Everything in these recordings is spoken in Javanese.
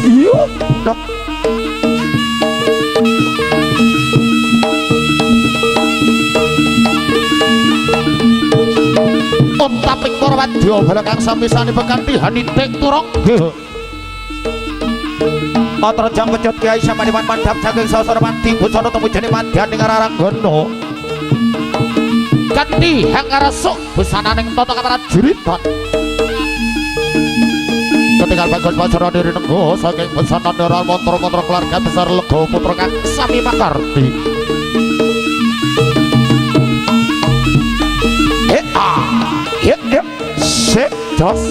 Iya. Untaping para wadya bala kang samisane bekanthi hanitik turong. Matra jang pecut Kyai Samadiman mandhap saking sasana mati busana temujane madyaning Rarangana. Kanthi hangarasuk busananing tata kaprajuritan. Ketinggal bagus pasara diri nenggo saking busana neral mantra-mantra keluarga besar Lega putra kang sami makarti. Sik jos.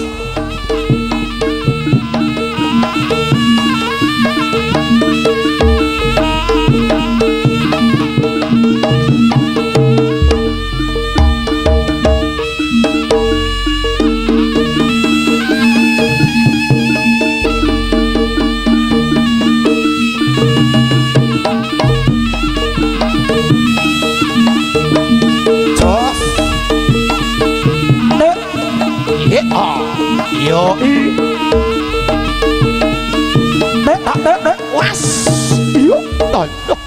Yo dek was yo tanduk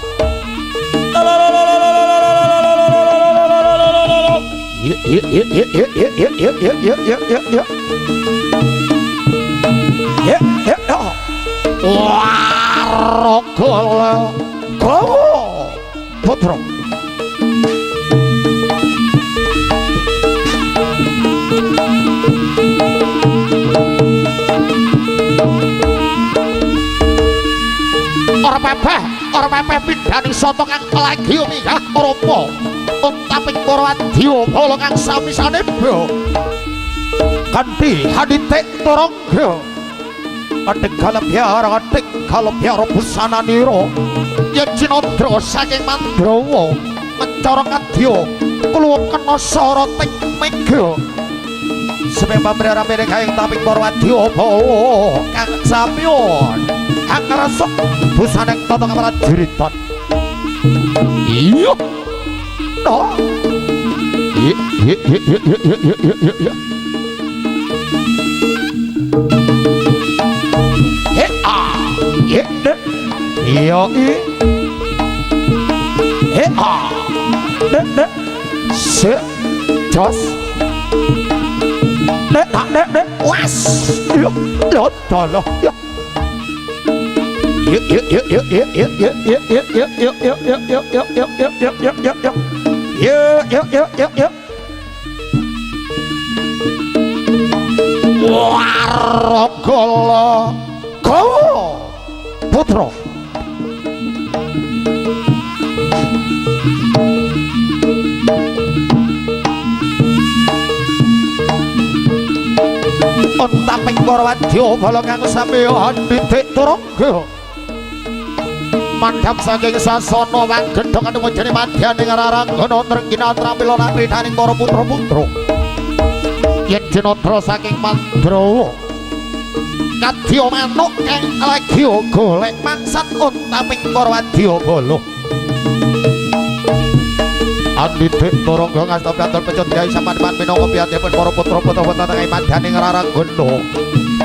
warogala gawa putra ora pepeh pindhani soto kang lagi mingah rupa untaping para wadya bala kang samisane bro kanthi haditik turangga atik kalebya busananira yen Cinandra saking Mandrawa mencara kadya kula kena sarating mega sebab pamrih-pamrih kang taping para wadya bala kang samyon hangrasuk busaneng tata kaprajuritan. Iya. No. Iya. Se jos. Dek was. Iya. Lo tolo. Iya. Warogala gawa putra untaping para wadya bala kang sami hanitik turangga mandhap saking sasana wanggedhong anumujane madyaning Rarangana nrenggina tramila nangridaning para putra-putra yen Cinandra saking Mandrawa kadya manuk kang lagi golek mangsat untaping para wadya bala hanitik turangga ngasta piantun pecut Kyai Samadiman minangka piyantipun para putra-putra wonten ing madyaning Rarangana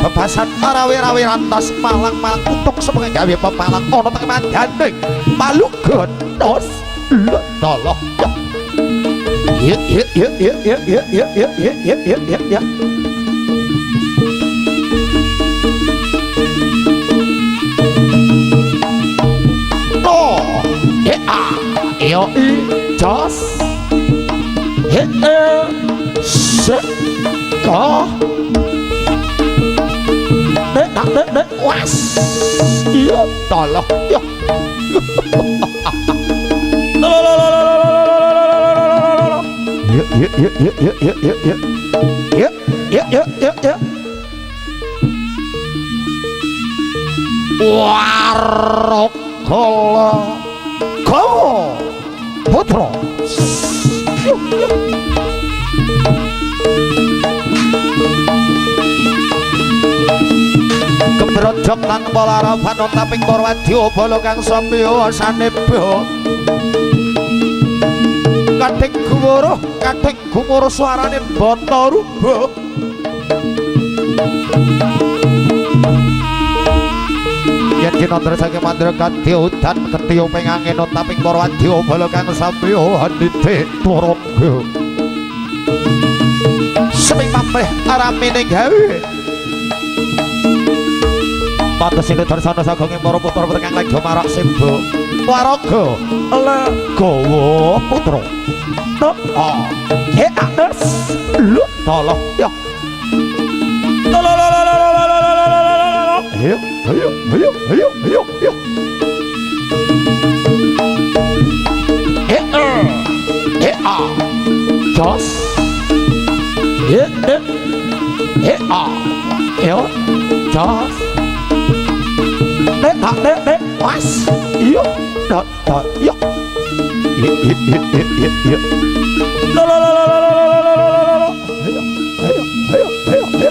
bebasan rawi-rawi rantas malang-malang utuk sebagai gawe pemalang ana teng madyaning Maluganos toloh ya oh yo jos se ka dek was iya toloh ya ya warogala gawa putra kebrojok tanpa larapan untaping para wadya bala kang samya saneba kadhing gumuruh suarane Bantaruba yen kinandra saking mandra kadya udan ketya pengangin taping para wadya bala kang samya handite turangga seming pamrih aramene gawe pantes ini darsana saking para putra kang lagi marak simba waraga legawa putra anes lho tolong ya ayo ayo ayo ayo ayo ayo jos yo jos dek was iyo da yo yo lo lo lo lo lo lo lo lo lo ayo ayo ayo ayo ayo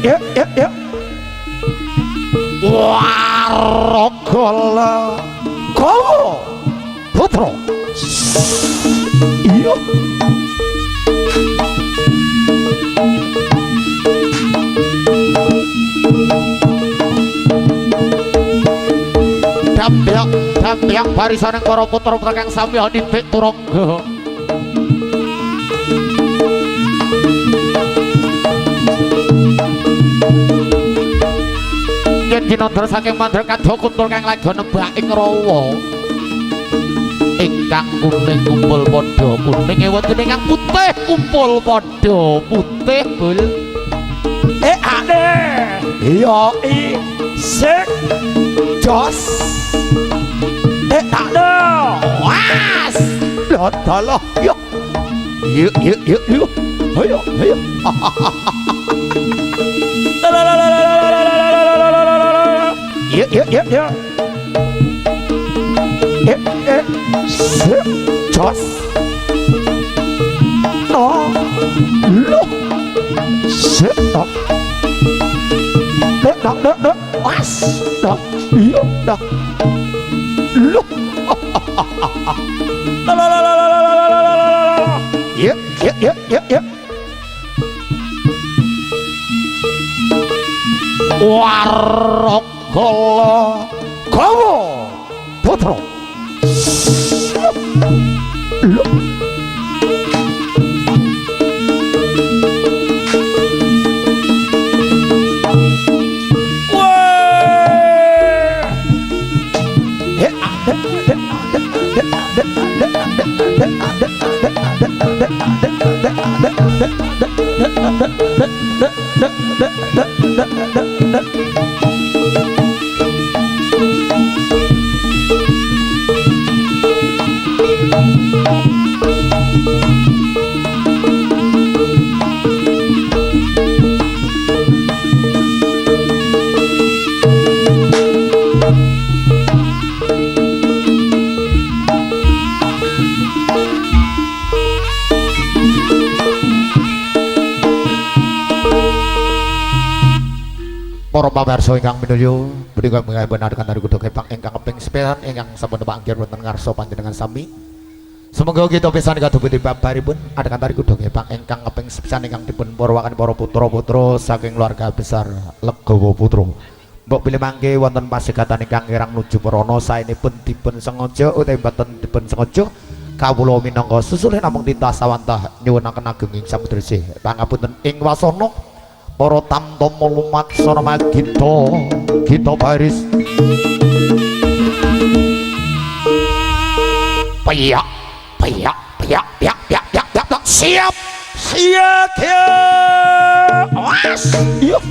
ya warogala kowo putra iya dampiak barisan para putra kang sami handhik turangga yen kinandra saking mandra kadya kuntul kang lagi nebak ing rawa ingkang kuning kumpul padha kuning wonten ingkang putih kumpul padha putih bul ade iya sik jos ade was dalah yo yuk yuk yuk yuk ayo ayo yuk yuk yuk yuk sip jos no look sip up dek was dak iya dak look yuk yuk yuk yuk yuk warogala kawa putra para pamirsa ingkang minulya punika benarkan dari kudu kepang ingkang kaping 9 ingkang sampun pangkir wonten ngarsa panjenengan sami. Semoga kita pisan kaduputi babaripun adekan dari kudu kepang ingkang kaping 9 ingkang dipun purwaken para putra-putra saking keluarga besar Legawa Putra. Mbok pilih mangke wonten pasigatan ingkang kirang nuju prana saenipun dipun sengaja utawi boten dipun sengaja kawula minangka susule namung titah sawantah nyuwunaken agenging samudresih pangapunten ing wasana para tamtama lumaksana magita kita baris payak payak payak payak payak payak siap siap ya was yuk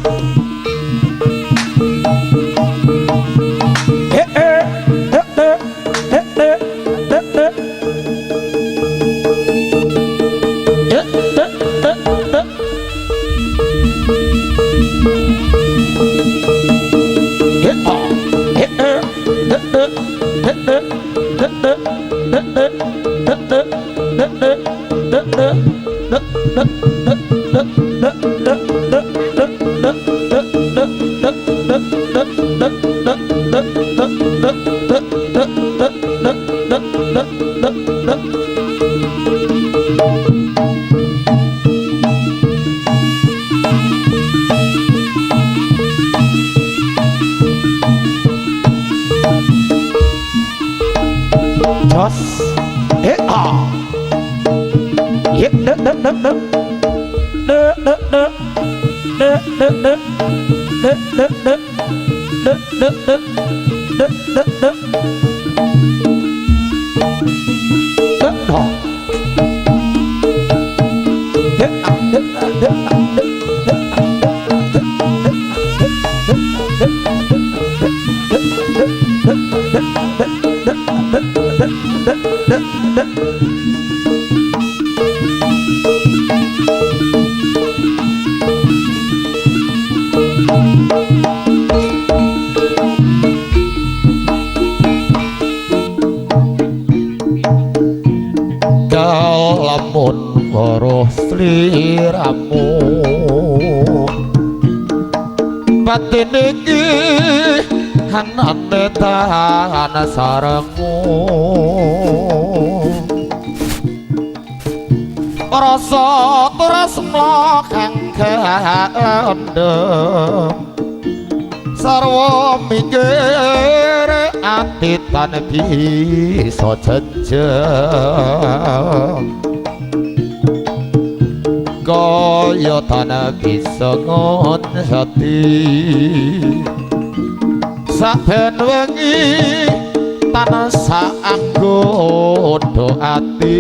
Kalamun weruh sliramu batin iki hanane tahan sarengmu rasa tresna kang kandhem sarwa mikir ati tan bisa jejeg kaya tan bisa ngonhati saben wengi tansah anggodo ati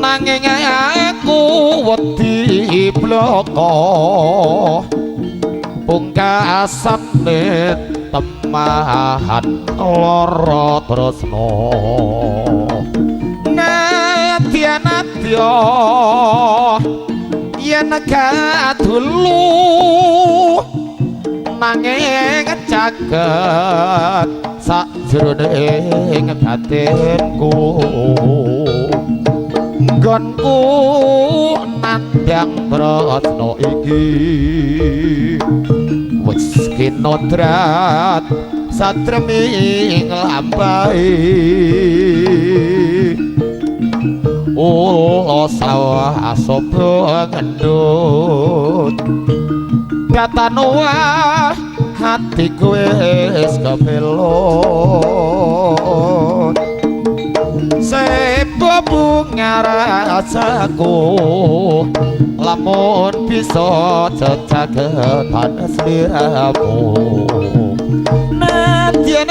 nanging aku wedi bloko pungkasane temahan lara tresna nadya yen kadulu nanging jagat sajroning batinku nggonku nandang tresna iki wis kinodrat satreming lampahi ulo sawah sopo ngendut katanua hatiku wis kepelot sepo bunga rasaku lamun bisa cecagetan sliramu nadya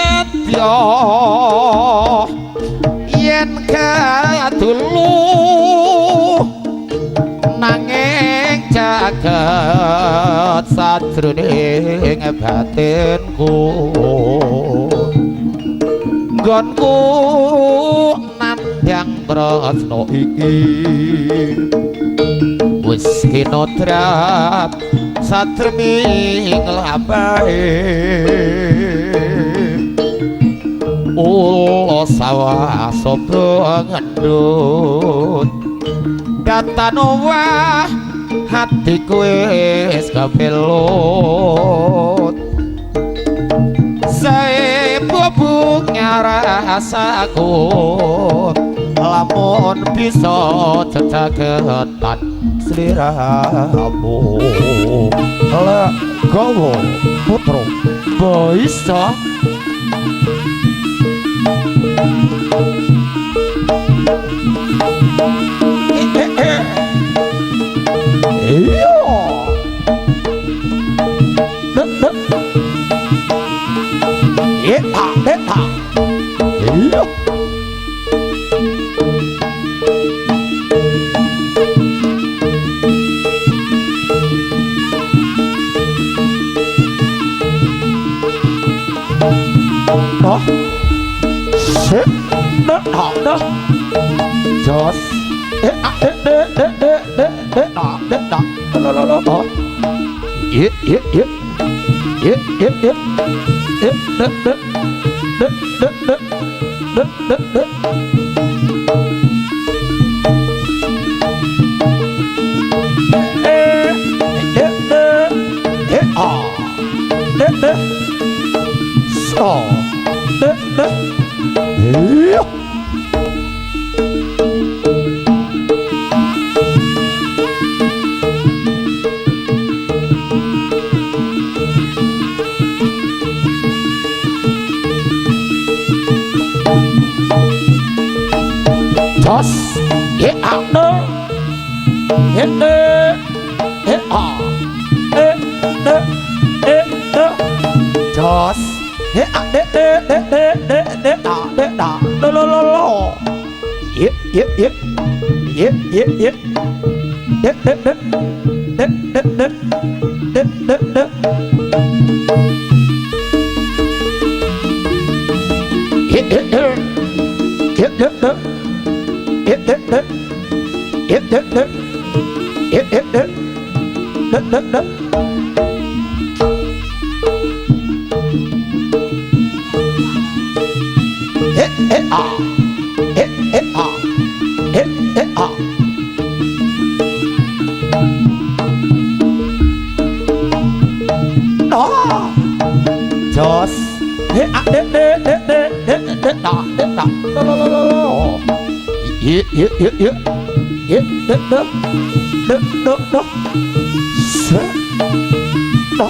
yen kadulu nanging jagat sajroning batinku nggonku nandang tresna iki wis kinodrat satreming lampahe ulo sawah sopo ngendut katanua hatiku wis kepelot sepo bunga rasaku lamun bisa cecagetan sliramu legowo putra bisa iya eta iya đó shit đó đó just đó jos he ane he ne he a he ne he ne jos he a de a de da lo ye ye ye ye ye ye de Jos he a de da ye de se da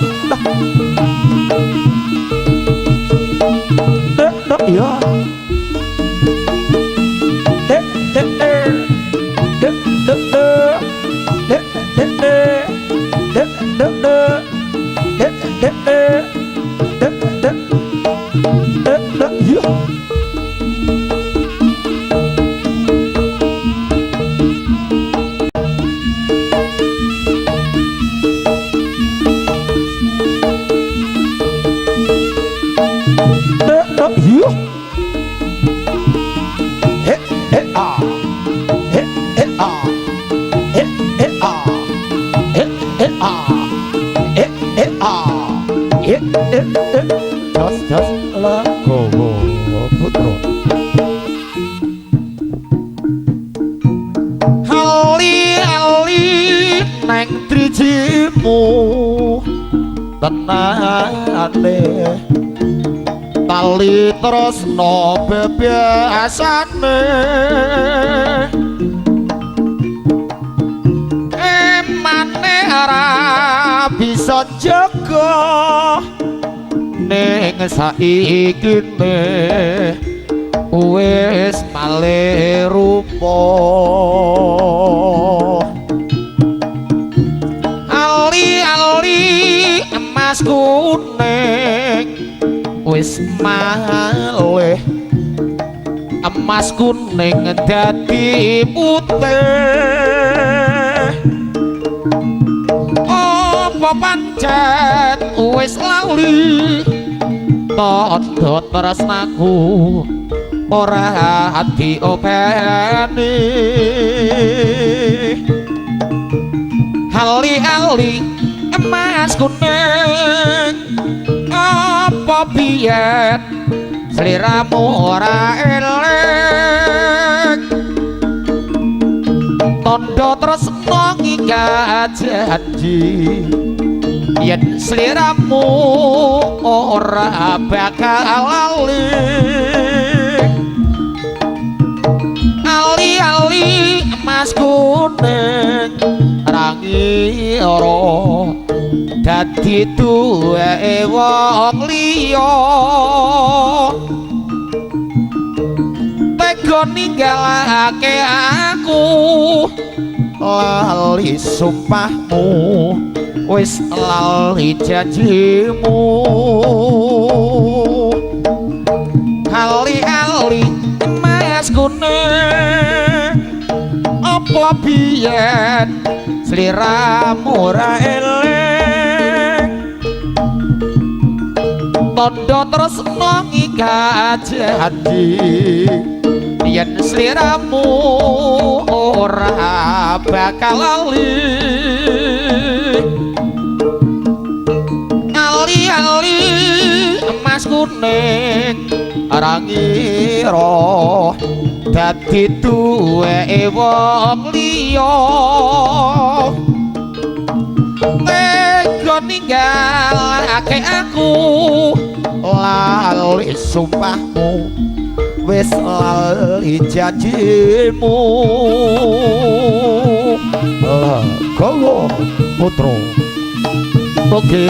ya Jos Legowo Putra ali neng drijimu tenane tali tresna bebasane emane ora bisa jaga ning saikine wis malih rupa ali emas kuning wis malih emas kuning dadi putih apa pancen wis lali tandha tresnaku ora diopeni ali emas kuning apa biyen sliramu ora eling tandha tresna ngingkat janji yen sliramu ora bakal lali ali emas kuning rangi ora dadi duwe wong liya tega ninggalake aku lali sumpahmu wis lali janjimu ali emas kuning apa biyen sliramu ora eling tandha tresna ngingkat janji yen sliramu ora bakal lali ali emas kuning rangira dadi duwe wong liya tega ninggalake aku lali sumpahmu wis lali janjimu Legowo Putra oke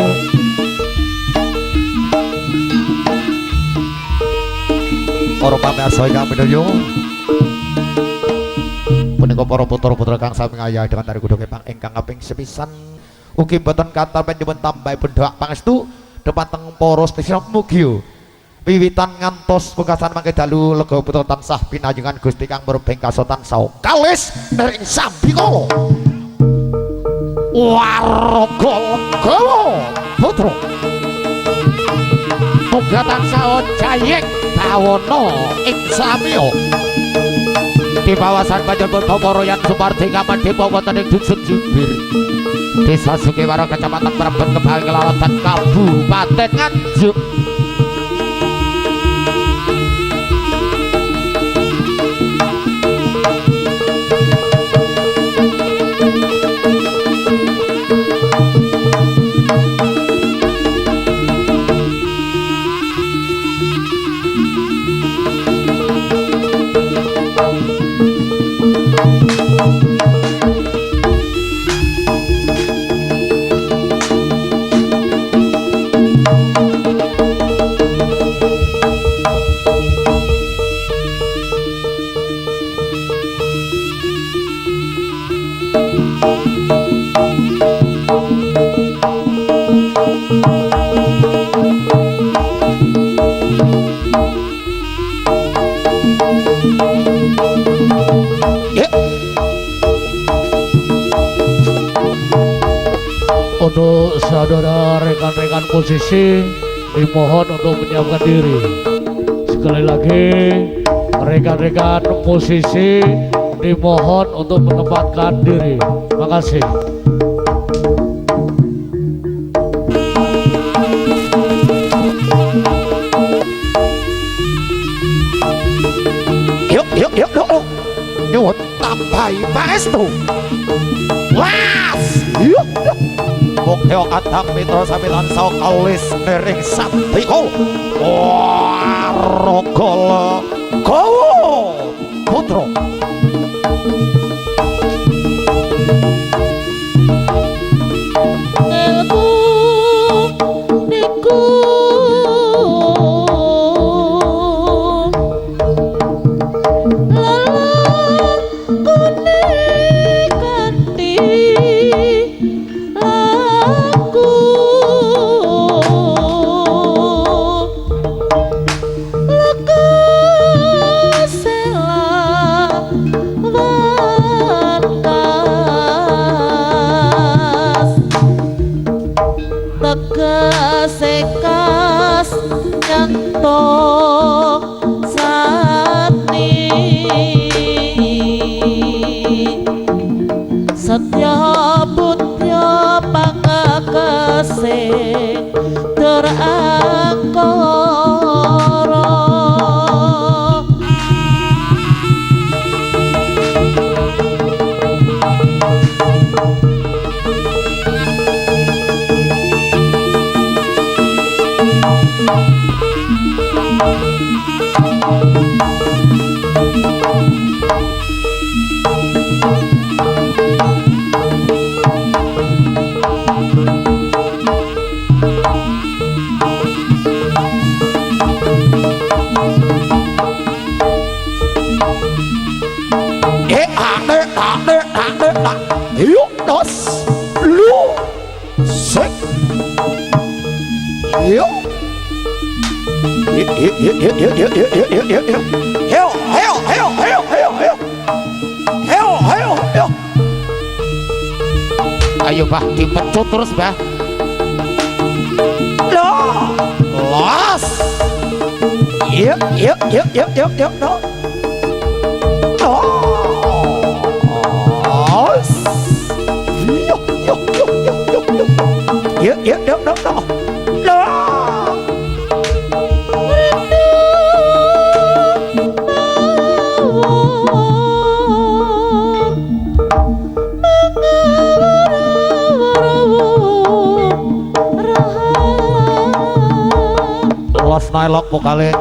para pamirsa ingkang minulya punika para putra-putra kang sami ngayah dengan dari kudung pang ingkang kaping sepisan ugi boten kathah panjenengan tambahipun doa pangestu dhumateng para sedherek mugi wiwitan ngantos pungkasan mangke dalu lega putra tansah pinajengan Gusti kang murbeng kasotan saha kalis nering sambika waraga gawa putra muga tansah jayeng bawana ing samiya di kawasan panjenengan Royan Sumardi Kamandepa wonten ing dusun Jibir Desa Sukiwara Kecamatan Mrebet Kebaling Kelorotan Kabupaten Nganjuk. Untuk saudara rekan-rekan posisi dimohon untuk menyiapkan diri. Sekali lagi rekan-rekan posisi dimohon untuk menempatkan diri. Makasih. Yuk nyuwun tambahi pangestu was yuk Muktio kadang mitra samilan saha kalis nering sambika waraga gawa putra Elku niku sekas nyanto sati Satya Putya pangakase terangkara yuk dos lu sek yuk ayo bah dipecut terus bah los yuk no yuk no los nailok vokale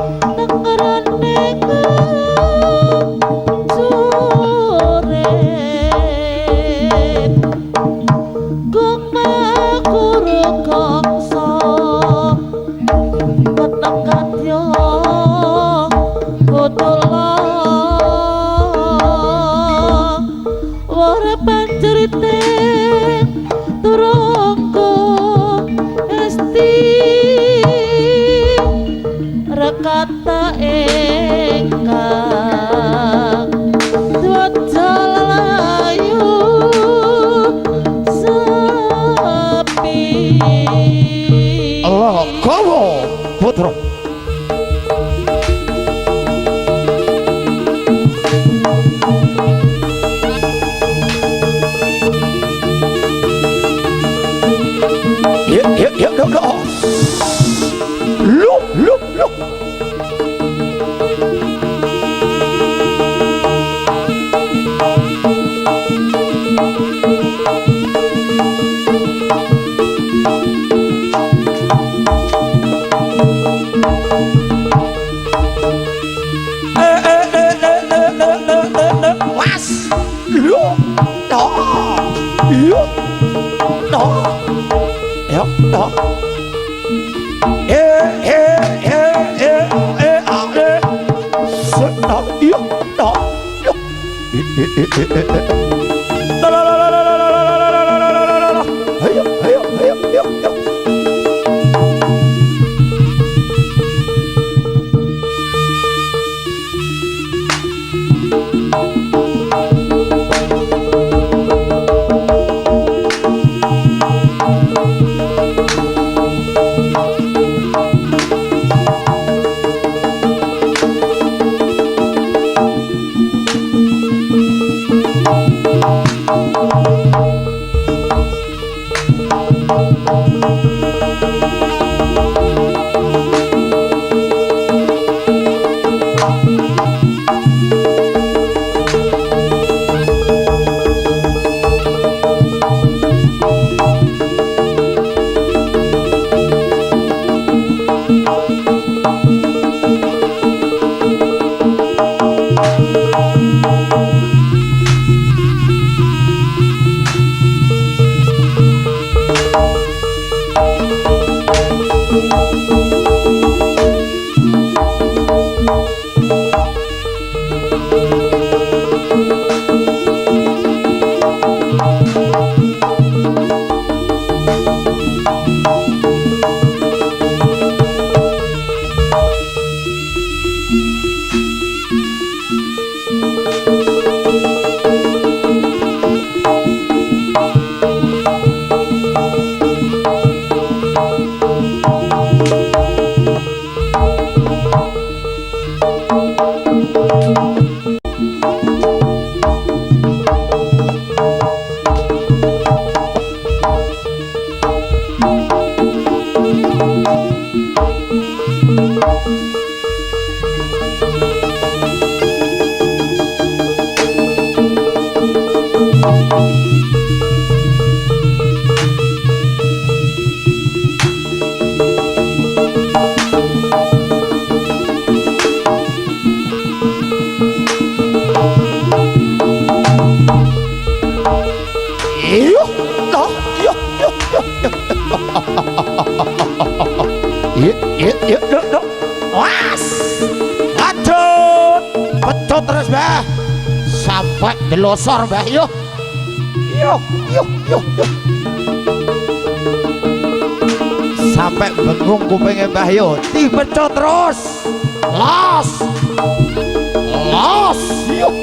titih turungku esti rekata ingkang dwajalayu sepi Allah kawo putra ya lu was lu đó đó yếu đó Pecut terus bah sampai delosor bah yuk sampai bengung kupingnya bah yuk dipecut terus los yuk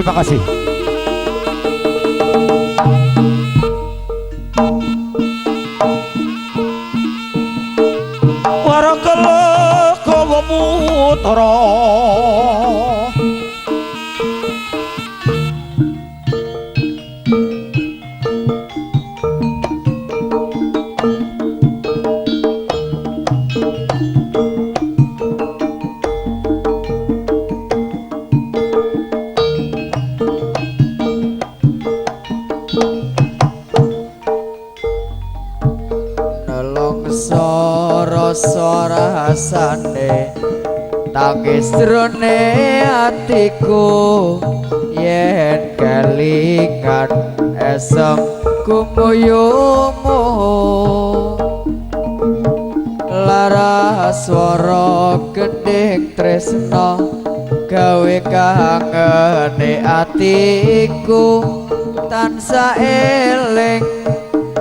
terima kasih. Warakala kawa putra rasane tangis jrone atiku yen kelingan esem kumuyumu lara swara gending tresna gawe kangene atiku tansah eling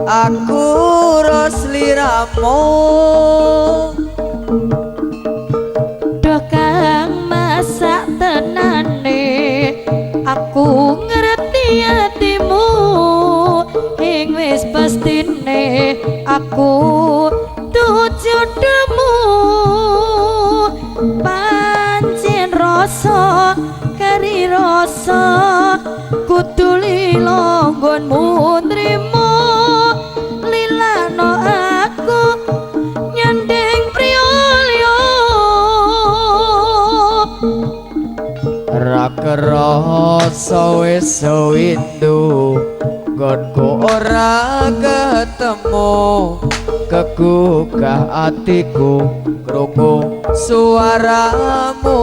aku rosliramu Dokang masak tenane aku ngerti hatimu ing wis pastine aku tujuanmu pancen rasa kari rasa kudu lilo nggonmu nrimo lilano aku nyandeng priolyo ra kerasa wis windu nggonku ora ketemu kegugah atiku krungu suaramu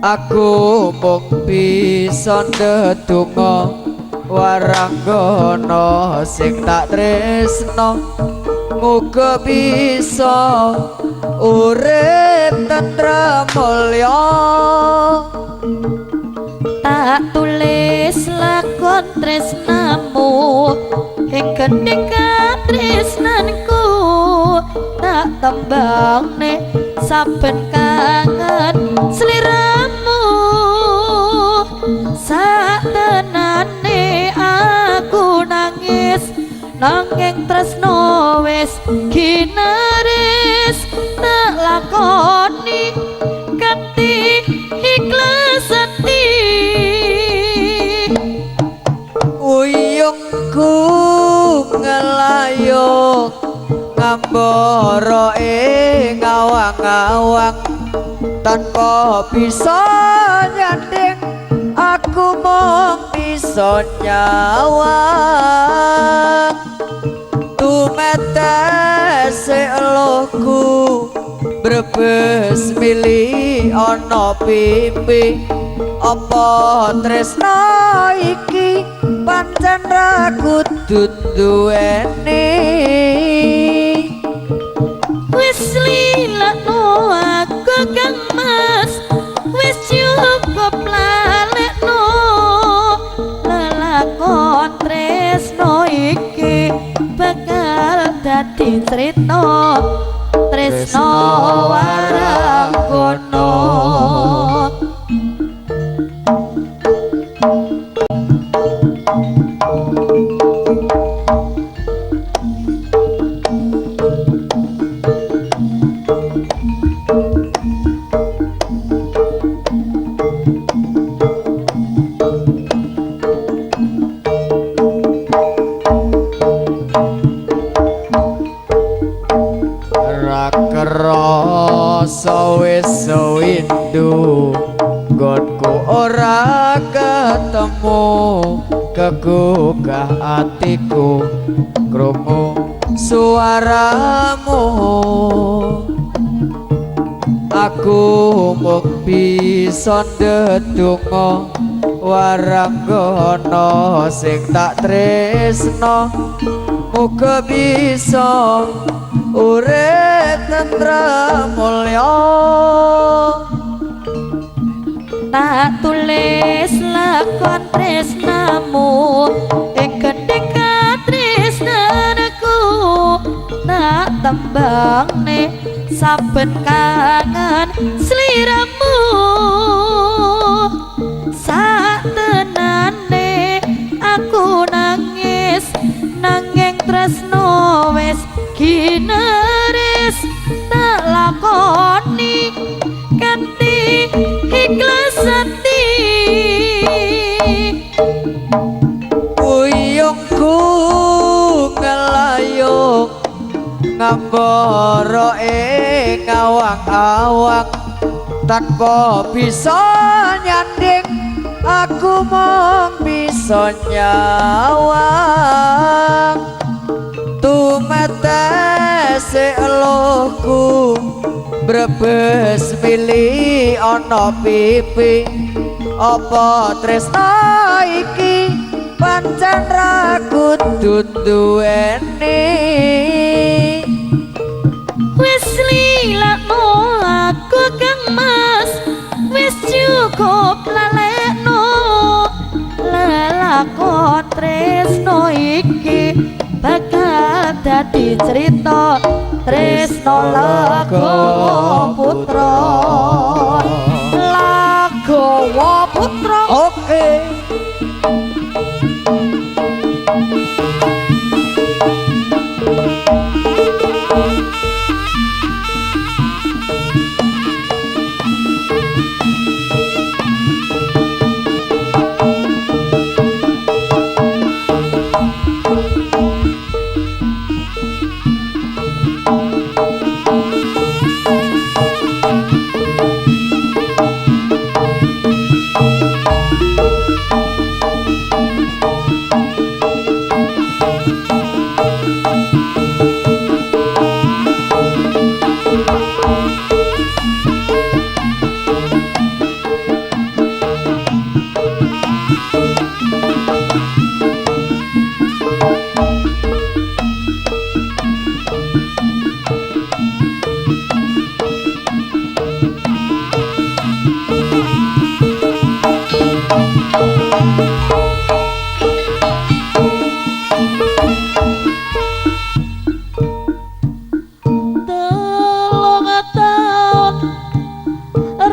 aku mung bisa ndedonga waranggana sing tak tresno muga bisa urip tentrem mulya tak tulis lakon tresnamu ing gending katresnanku tak tembangne saben kangen sliramu satenane aku nangis nanging tresno wis ginaris tak lakoni kanthi ikhlas ati uyungku ngelayung ngambara ing awang-awang tanpa bisa nyanding aku mung bisa nyawang tumetes elohku brebes mili ana pipi apa tresna iki pancen ra kudu duweni wis lilakno aku kang mas wis cukup lalekno lelakon tresno iki bakal dadi crita tresno waranggono kerasa wis windu nggonku ora ketemu kegugah atiku krungu suaramu aku mung bisa ndedonga waranggana sing tak tresno muga bisa urip tentrem mulya tak tulis lakon tresnamu ing gending katresnanku tak tembangne saben kangen sliramu satenane aku nangis nanging tresno wis ginaris tak lakoni kanthi ikhlas ati uyungku ngelayung ngambara ing awang-awang tanpa bisa nyanding aku mung bisa nyawang tumetes sik eluhku brebes mili ana pipi apa tresna iki pancen ra kudu duweni Wis lilakno aku Kang Mas wis cukup lalekno lelakon tresno iki bakal dadi cerita tresno Lagowo Putra Lagowo Putra oke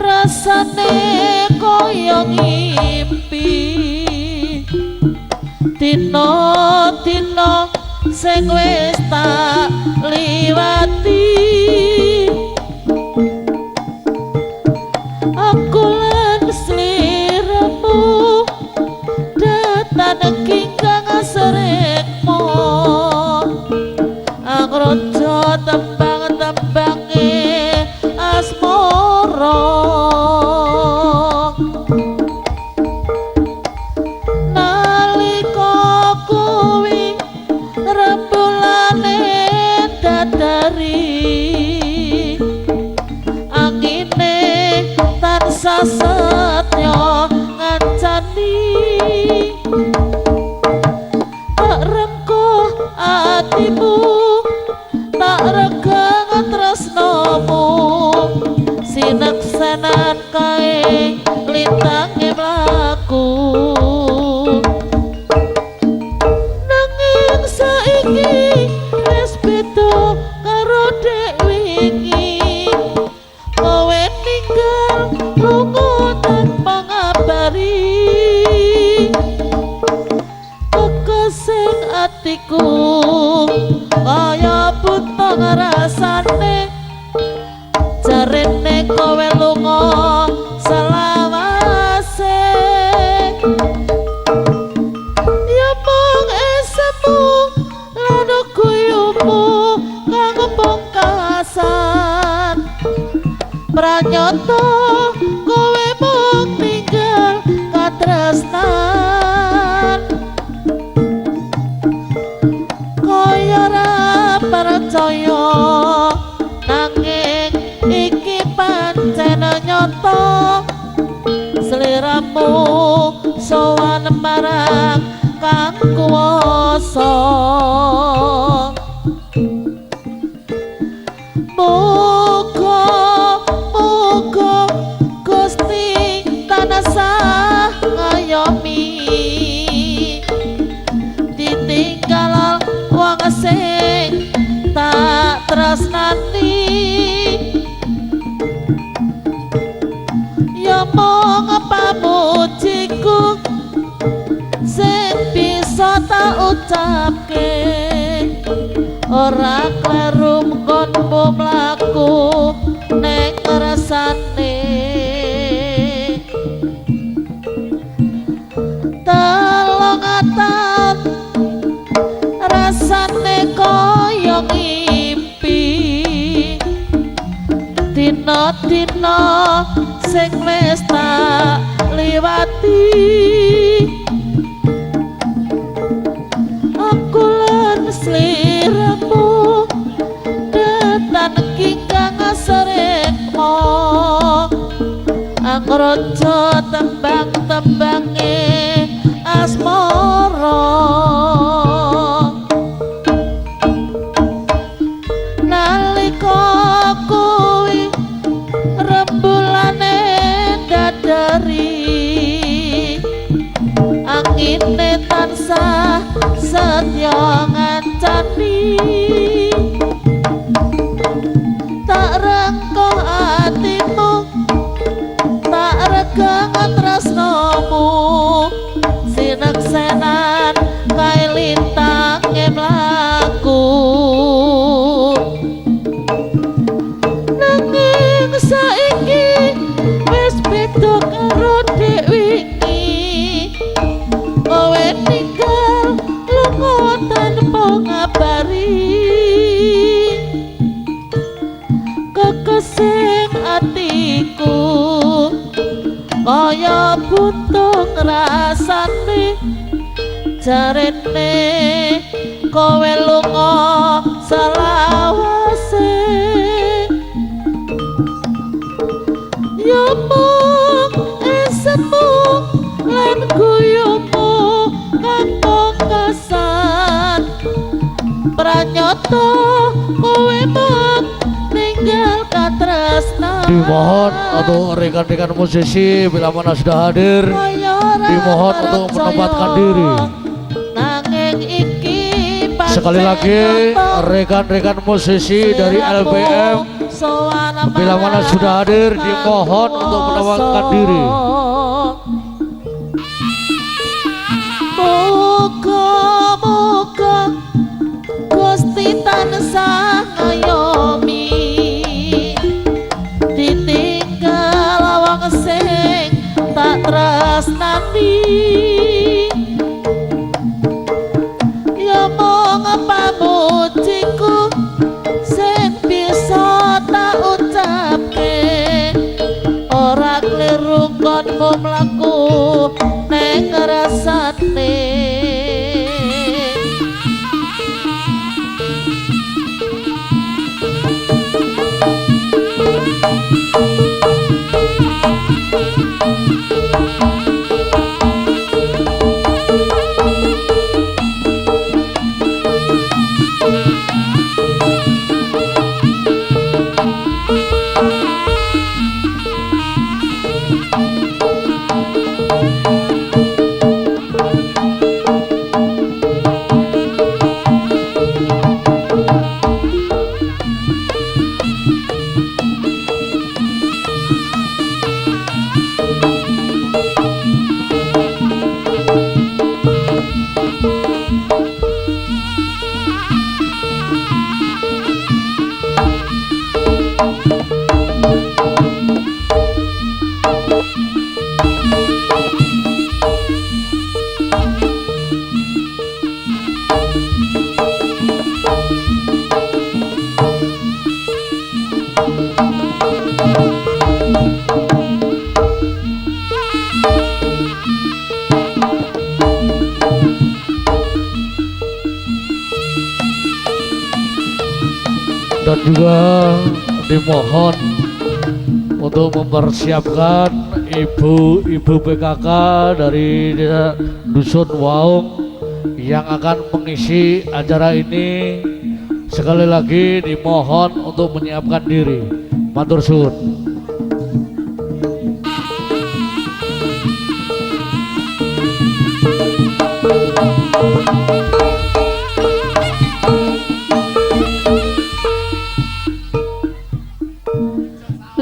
rasane koyo ngimpi dina-dina sing wis tak liwati aku lan sliramu datan kingkang asrekmo angrojo tembang-tembange asmara nalika kuwi rembulane dadari angine tansah setya ngancani tak rengkuh atimu tak regang tresnamu sineksanan kae lintange mlaku nanging saiki wis beda karo dek wingi kowe ninggal lunga tanpa ngabari kekesing atiku kaya buta ngrasane jarene kowe lunga selawase ya mung esemu lan guyumu kang pungkasan pranyata kowe mung tinggal katresnan kaya ra percaya nanging iki pancen nyata sliramu sowan marang kang kuwasa muga Gusti tansah ngayomi ditinggal wong sing tak tresnani ya mong pamujiku sing bisa tak ucapke ora kleru nggonmu mlaku ning ngrasane telung atan rasane koyo ngimpi dina-dina sing wis tak liwati aku lan sliramu mangrojo tembang-tembange asmara nalika kuwi rembulane dadari angine tansah setya ngancani tak rengkoh atimu tak regang tresnomu sineksenan kae lintange mlaku nanging saiki wis beda karo dek wingi kowe tinggal lunga tanpa ngabari kekesing atiku kaya buntung rasane jarene kowe lunga selawase ya mung esemu lan guyumu kanggo kesan pranyata kowe mung ninggal katresnan Dimohon untuk rekan-rekan musisi bila mana sudah hadir dimohon untuk menempatkan diri. Nanging iki Sekali lagi rekan-rekan musisi dari LBM bila mana sudah hadir dimohon untuk menempatkan diri. Muga-muga Gusti tansah ngayomi ditinggal wong sing tak tresnani ya mung pamujiku sing bisa tak ucapke ora kliru konmu mlaku ning rasane dan juga dimohon untuk mempersiapkan ibu-ibu PKK dari desa Dusun Waung yang akan mengisi acara ini. Sekali lagi dimohon untuk menyiapkan diri. Matur suwun.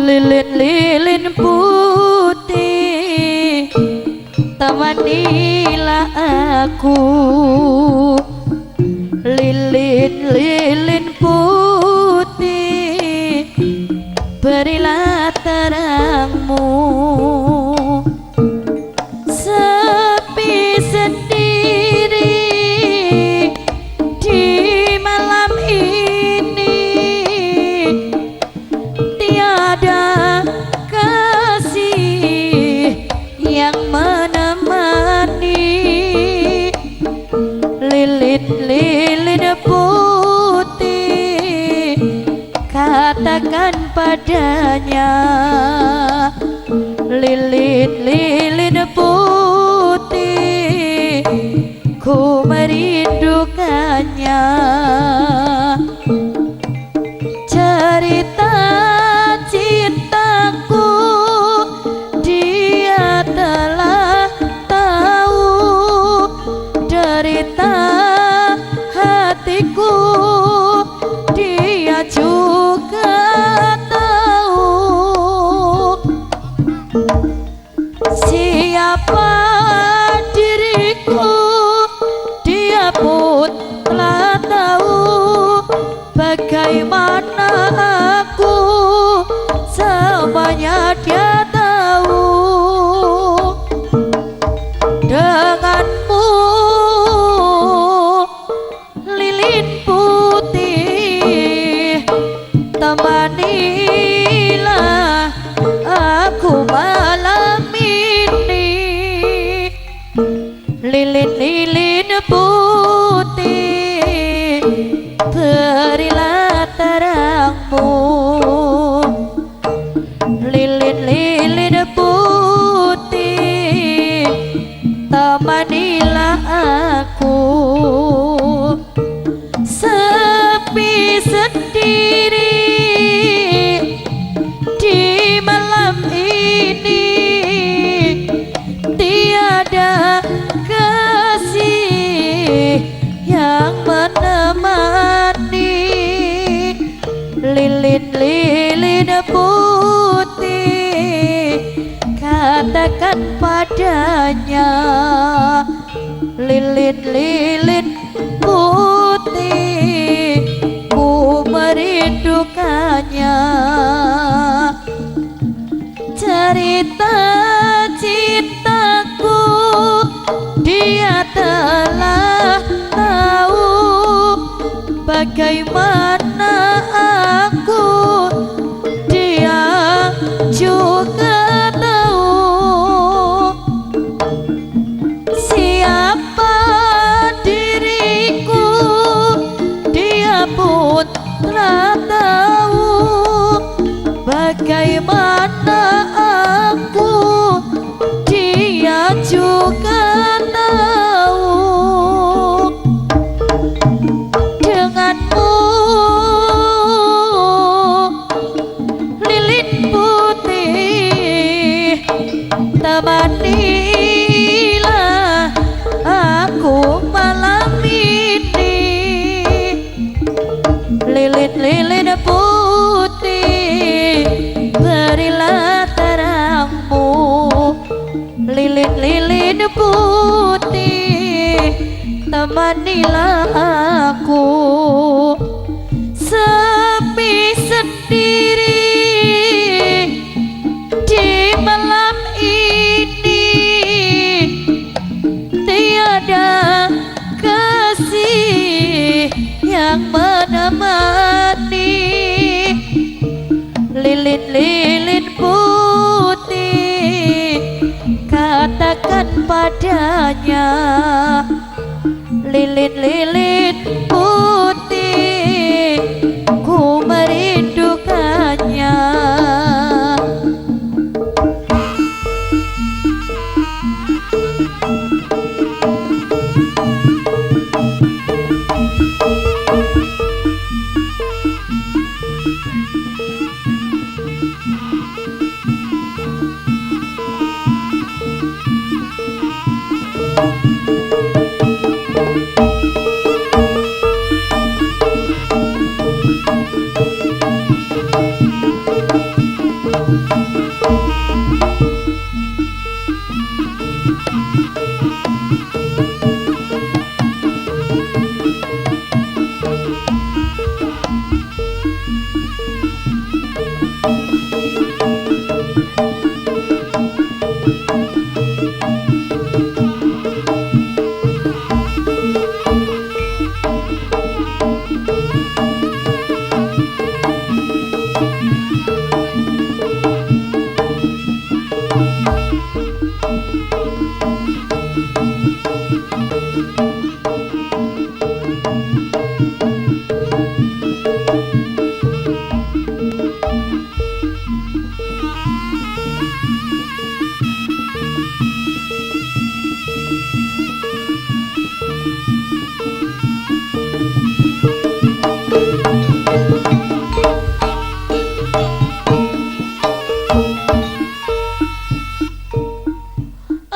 Lilin-lilin putih temanilah aku, lilin-lilin putih berilah terangmu. Sepi sendiri di malam ini, tiada kasih yang menemani. Lilin-lilin putih katakan padanya, lilin siapa diriku, dia pun telah tahu bagaimana aku, semuanya dia tahu. Denganmu lilin putih, temanilah aku malam ini. Lilin-lilin putih, berilah terangmu. Lilin-lilin putih, temanilah aku. Sepi sendiri di malam ini, tiada kasih yang menemani. Lilin-lilin putih, katakan padanya. Lilin-lilin putih, ku merindukannya. Cerita cintaku dia telah tahu, bagaimana aku dia juga tahu. Siapa diriku, dia pun telah tahu bagaimana aku, dia juga tahu. Denganmu lilin putih, temanilah aku malam ini. Lilin-lilin putih, berilah terangmu. Lilin-lilin putih, temanilah aku. Sepi sendiri di malam ini, tiada kasih yang menemani. Lilin-lilin putih, katakan padanya. Lilin-lilin putih, ku merindukannya.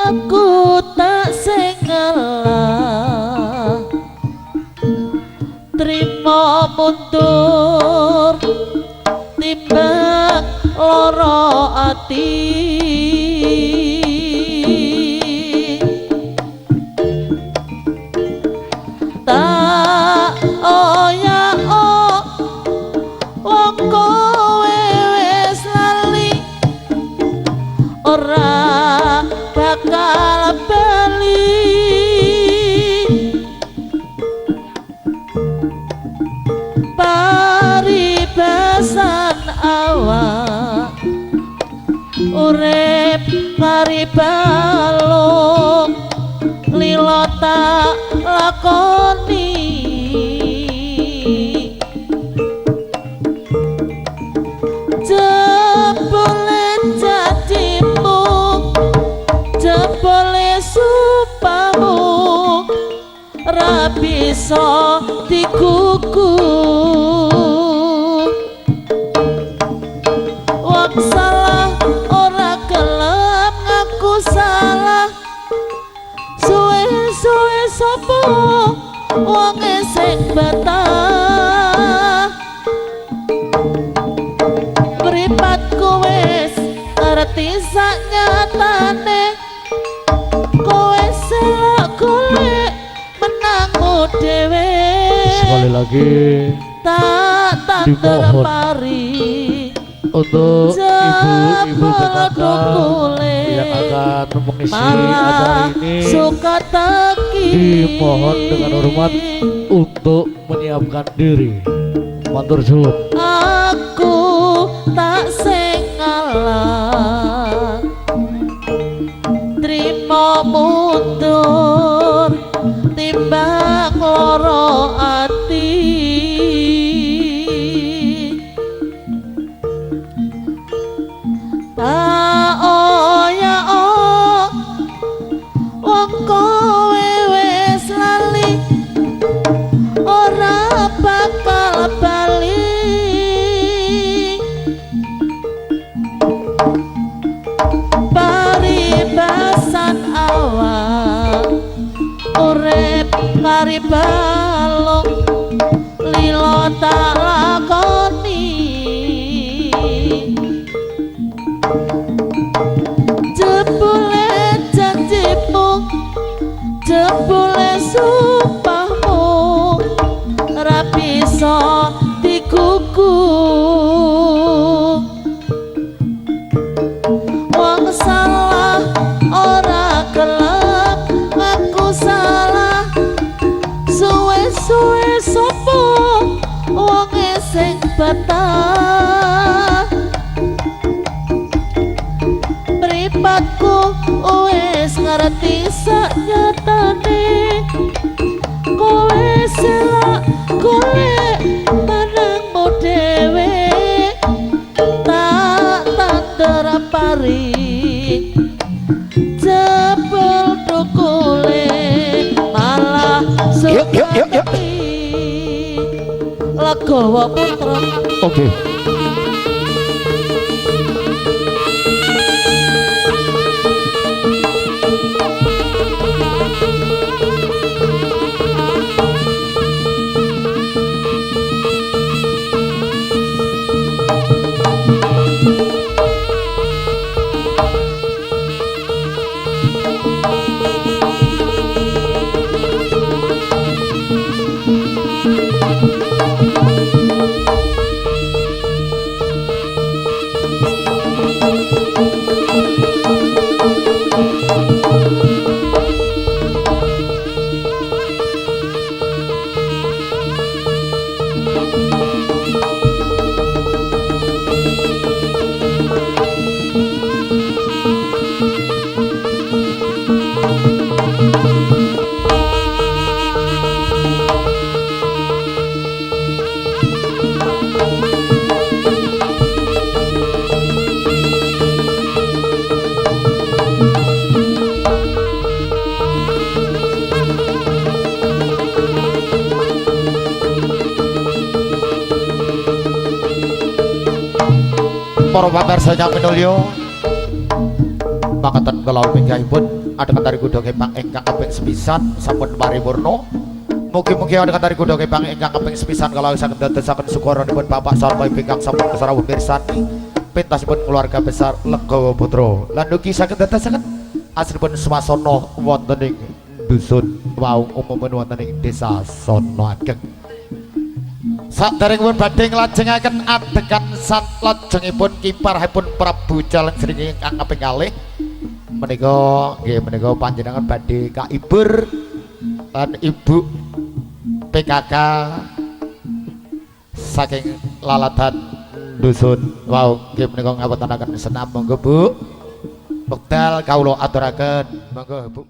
Aku tak sengalah, terima mundur timbang loro ati. ora bakal bali paribasan awak urip kari balung lilo tak lakoni jebule jadimu jebule supamu ra bisa dikuku wong salah ora gelem ngaku salah suwe-suwe sapa wong sing betah mripatku wis ngerti sak nyatane kowe selak golek menangmu dhewe Sekali lagi tak tandur dimohon pari untuk ibu-ibu Jebol PKK dukule. yang akan mengisi malah acara ini suka teki dimohon dengan hormat untuk menyiapkan diri. Matur suwun. aku tak sing ngalah trimo mundur timbang loro ati oh ya oh wong kowe wis lali ora bakal bali paribasan awak urip kari balung lilo tak lakoni jebule janjimu jebule sumpahmu ra bisa dikuku wong salah ora gelem ngaku salah suwe-suwe sapa wong sing betah mripatku wis ngerti sak nyatane kowe selak golek menangmu dhewe tak tandur pari jebol dukule malah Yuk, yuk, yuk, yuk. Legawa Putra Oke. Para pamirsa ingkang minulya, makaten kula pinggahipun adheng tari kuda kepang ingkang kaping sepisan sampun paripurna. Mugi-mugi adheng tari kuda kepang ingkang kaping sepisan kala saged dadosaken sukaranipun Bapak sarta Ibu ingkang sampun kesarawuh mirsani pentasipun keluarga besar Legawa Putra. Lan ugi saged dadosaken asripun swasana wonten ing dusun wau umumen wonten ing desa Sono Ageng. Saderengipun badhe nglajengaken adegan satlajengipun kiparipun Prabu Jaleng Sringi ingkang kaping kalih menika nggih menika panjenengan badhe kaibur lan Ibu PKK saking lalatan dusun wow nggih menika ngawontenaken senam monggo Bu wekdal kawula aturaken monggo Bu